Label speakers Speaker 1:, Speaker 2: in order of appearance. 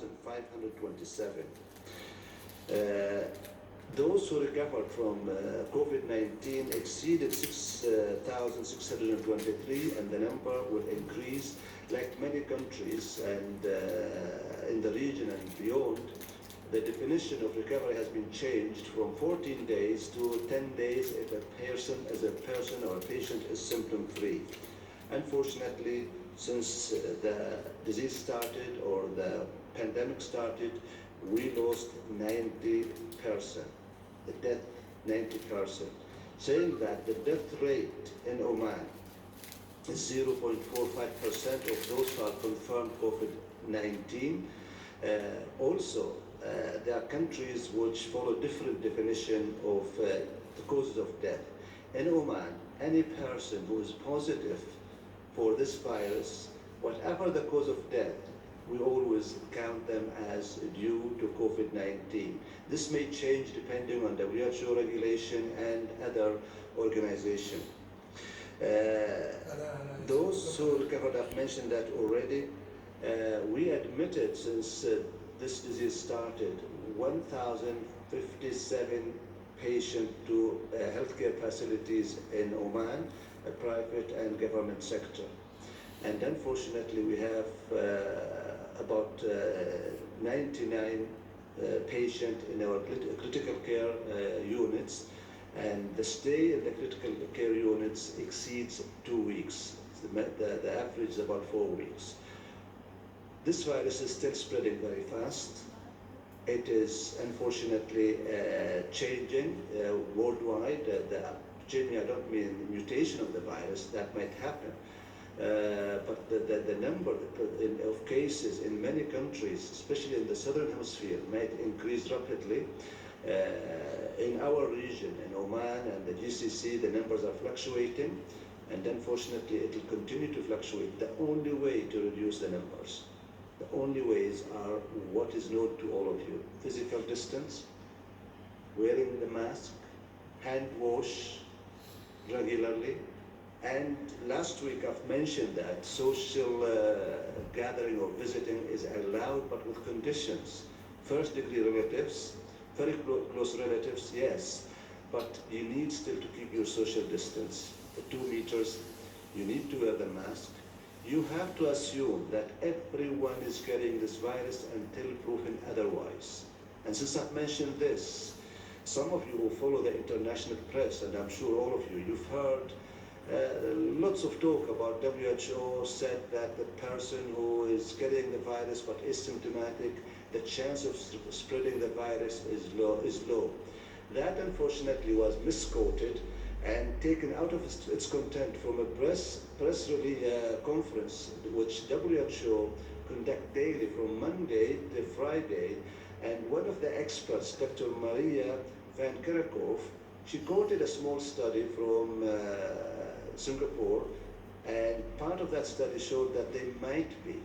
Speaker 1: 1,527. Those who recovered from COVID-19 exceeded 6,623, and the number will increase. Like many countries and in the region and beyond, the definition of recovery has been changed from 14 days to 10 days if a person or a patient is symptom-free. Unfortunately, since the disease started or the pandemic started, we lost 90%, the death 90%, saying that the death rate in Oman is 0.45% of those who are confirmed COVID-19. Also, there are countries which follow different definition of the causes of death. In Oman, any person who is positive for this virus, whatever the cause of death, we always count them as due to COVID-19. This may change depending on WHO regulation and other organizations. Those who recovered, I've mentioned that already. We admitted since this disease started 1,057 patients to healthcare facilities in Oman, a private and government sector. And unfortunately, we have about 99 patients in our critical care units, and the stay in the critical care units exceeds 2 weeks. The average is about 4 weeks. This virus is still spreading very fast. It is unfortunately changing worldwide. Changing, I don't mean mutation of the virus, that might happen. But the number of cases in many countries, especially in the southern hemisphere, might increase rapidly. In our region, in Oman and the GCC, the numbers are fluctuating, and unfortunately it will continue to fluctuate. The only way to reduce the numbers, the only ways are what is known to all of you: physical distance, wearing the mask, hand wash regularly, and last week I've mentioned that social gathering or visiting is allowed, but with conditions. First degree relatives, very close relatives, yes, but you need still to keep your social distance, 2 meters. You need to wear the mask. You have to assume that everyone is carrying this virus until proven otherwise. And since I've mentioned this, some of you who follow the international press, and I'm sure all of you, you've heard lots of talk about WHO said that the person who is carrying the virus but is symptomatic, the chance of spreading the virus is low. That unfortunately was misquoted and taken out of its content from a press release conference which WHO conduct daily from Monday to Friday. And one of the experts, Dr. Maria Van Kerkhove, she quoted a small study from Singapore, and part of that study showed that there might be